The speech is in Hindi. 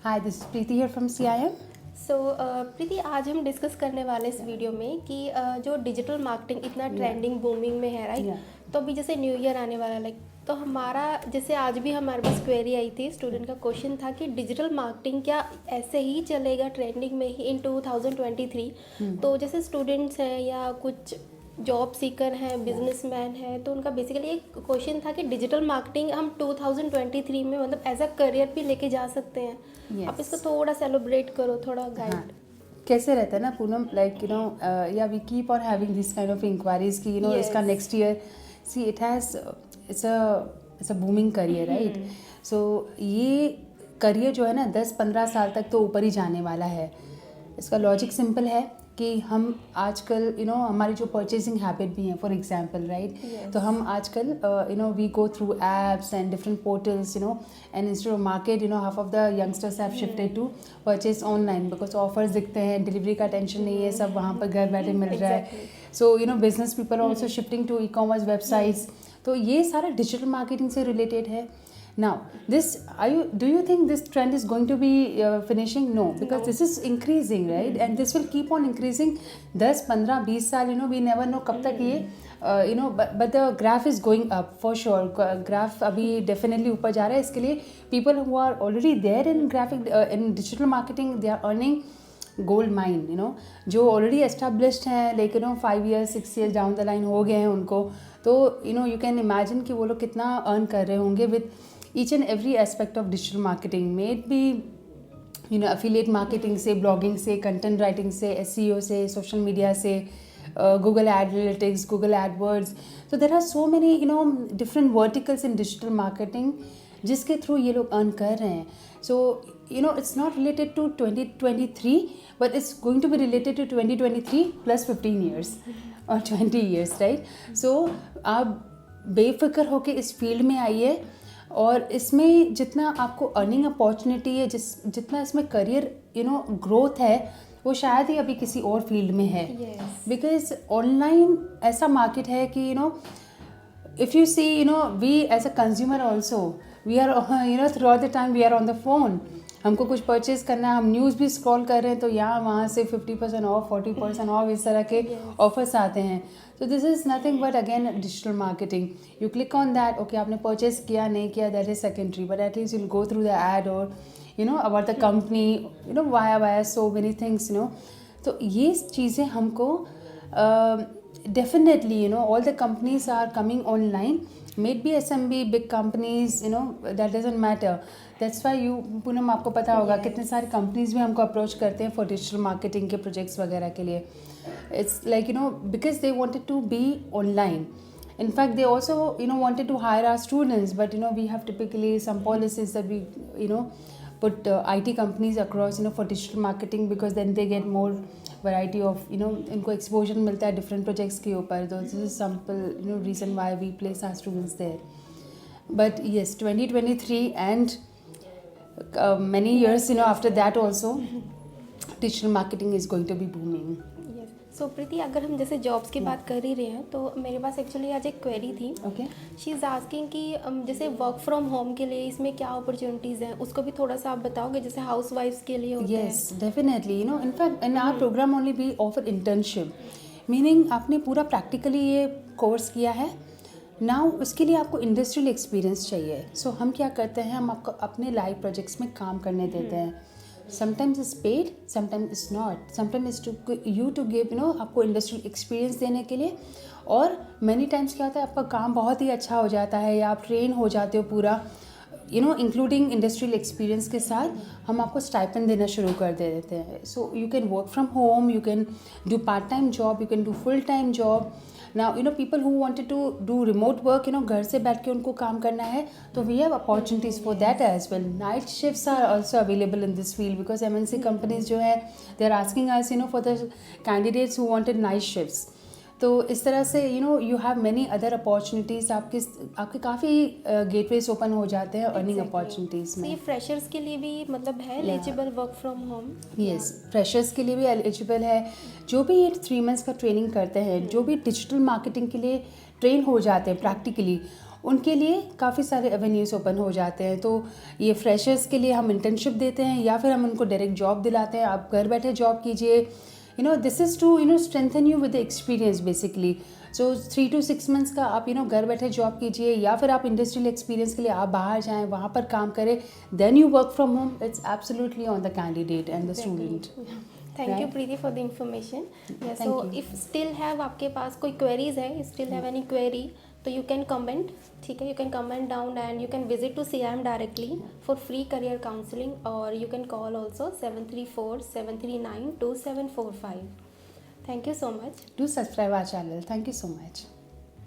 Hi, this is Preeti here from CIM. प्रीति, आज हम डिस्कस करने वाले इस वीडियो में कि जो डिजिटल मार्केटिंग इतना ट्रेंडिंग बूमिंग में है, राइट? तो अभी जैसे न्यू ईयर आने वाला, लाइक तो हमारा जैसे आज भी हमारे पास क्वेरी आई थी, स्टूडेंट का क्वेश्चन था कि डिजिटल मार्केटिंग क्या ऐसे ही चलेगा ट्रेंडिंग में ही इन 2023? तो जैसे स्टूडेंट्स हैं या कुछ जॉब सीकर हैं, बिजनेसमैन हैं, तो उनका बेसिकली एक क्वेश्चन था कि डिजिटल मार्केटिंग हम 2023 में मतलब एज अ करियर भी लेके जा सकते हैं? Yes. आप इसको थोड़ा सेलिब्रेट करो, थोड़ा गाइड. कैसे रहता है ना पूनम, लाइक या we keep on having this kind of inquiries कि इसका next year see it's a booming career, right? So ये करियर जो है ना 10-15 साल तक तो ऊपर ही जाने वाला है. इसका लॉजिक सिंपल है कि हम आजकल हमारी जो परचेजिंग हैबिट भी है, फॉर एग्जांपल, राइट? तो हम आजकल we go through apps and different portals, and instead of market, half of the youngsters have shifted to purchase online because offers दिखते हैं, डिलीवरी का टेंशन नहीं है, सब वहाँ पर घर बैठे मिल रहा है. So business people also shifting to e-commerce websites. तो ये सारा डिजिटल मार्केटिंग से रिलेटेड है. Now, do you think this trend is going to be finishing? No, because this is increasing, right? And this will keep on increasing. 10, 15, 20 साल, we never know कब तक ये, but the graph is going up for sure. Graph अभी definitely ऊपर जा रहा है. इसके लिए people who are already there in digital marketing, they are earning gold mine, जो ऑलरेडी एस्टेब्लिश्ड हैं, लेकिन 5 years 6 years down the line हो गए हैं उनको, तो यू कैन इमेजिन कि वो लोग कितना अर्न कर रहे होंगे with each and every aspect of digital marketing. May it be affiliate marketing से, ब्लॉगिंग से, कंटेंट राइटिंग से, SEO से, सोशल मीडिया से, गूगल एनालिटिक्स, गूगल एडवर्ड्स. तो there are so many different verticals in digital marketing जिसके थ्रू ये लोग अर्न कर रहे हैं. So it's not related to 2023, but it's going to be related to 2023 plus 15 years or 20 years, right? So आप बेफिक्र होके इस फील्ड में आइए, और इसमें जितना आपको अर्निंग अपॉर्चुनिटी है, जितना इसमें करियर ग्रोथ है, वो शायद ही अभी किसी और फील्ड में है. बिकॉज ऑनलाइन ऐसा मार्केट है कि if you see, we as a consumer also, we are throughout the time we are on the phone. हमको कुछ परचेज करना है, हम न्यूज़ भी स्क्रॉल कर रहे हैं, तो यहाँ वहाँ से 50% ऑफ, 40% ऑफ, इस तरह के ऑफर्स आते हैं. तो this is nothing but again digital marketing. You click on that, okay आपने परचेज किया नहीं किया, that is secondary, but at least you will go through the ad और about the company, via so many things. तो ये चीज़ें हमको definitely, all the companies are coming online. Maybe SMB, big companies, that doesn't matter. That's why Poonam आपको पता होगा कितने सारे companies भी हमको approach करते हैं for digital marketing के projects वगैरह के लिए. It's like, because they wanted to be online. In fact, they also, wanted to hire our students, but, we have typically some policies that we, put IT companies across, for digital marketing, because then they get more variety of, इनको exposure मिलता है different projects के ऊपर. So this is simple, reason why we place our students there. But yes, 2023 and many years, after that also, digital marketing is going to be booming. सो प्रीति, अगर हम जैसे जॉब्स की बात कर ही रहे हैं, तो मेरे पास एक्चुअली आज एक क्वेरी थी. शी इज़ आस्किंग कि जैसे वर्क फ्रॉम होम के लिए इसमें क्या अपॉर्चुनिटीज़ हैं, उसको भी थोड़ा सा आप बताओगे, जैसे हाउस वाइफ्स के लिए होते हैं. Yes, definitely. In fact in our program only we offer internship, meaning आपने पूरा प्रैक्टिकली ये कोर्स किया है, नाउ उसके लिए आपको इंडस्ट्रियल एक्सपीरियंस चाहिए. सो हम क्या करते हैं, हम आपको अपने लाइव प्रोजेक्ट्स में काम करने देते हैं. sometimes it's paid, sometimes it's not, sometimes it's to give, आपको इंडस्ट्रियल एक्सपीरियंस देने के लिए. और मैनी टाइम्स क्या होता है, आपका काम बहुत ही अच्छा हो जाता है या आप ट्रेन हो जाते हो पूरा, इंक्लूडिंग इंडस्ट्रियल एक्सपीरियंस के साथ, हम आपको स्टाइपेंड देना शुरू कर देते हैं. So you can work from home, you can do part time job, you can do full time job. Now, people who wanted to do remote work, घर से बैठ के उनको काम करना है, तो we have opportunities for that as well. Night shifts are also available in this field because MNC companies जो है, they are asking us, for the candidates who wanted night shifts. तो इस तरह से you have many other opportunities. आपके काफ़ी गेटवेज ओपन हो जाते हैं अर्निंग अपॉर्चुनिटीज़ में. ये फ्रेशर्स के लिए भी मतलब है eligible work from home? Yes, freshers के लिए भी एलिजिबल है. जो भी ये 3 months का ट्रेनिंग करते हैं, जो भी डिजिटल मार्केटिंग के लिए ट्रेन हो जाते हैं प्रैक्टिकली, उनके लिए काफ़ी सारे एवेन्यूज़ ओपन हो जाते हैं। तो ये फ्रेशर्स के लिए हम इंटर्नशिप देते हैं या फिर हम उनको डायरेक्ट जॉब दिलाते हैं, आप घर बैठे जॉब कीजिए। This is to strengthen you with experience basically. So 3 to 6 months का आप घर बैठे जॉब कीजिए या फिर आप इंडस्ट्रियल एक्सपीरियंस के लिए आप बाहर जाएं, वहाँ पर काम करें, then you work from home. It's absolutely on the candidate and the student. Thank you Preeti for the information. So if still have आपके पास कोई क्वेरीज है, स्टिल हैव एनी क्वेरी, तो यू कैन कमेंट, ठीक है, you can comment down and you can visit to CIM directly for free career counselling, और you can call also 734-739-2745. Thank you so much. Do subscribe our channel. Thank you so much.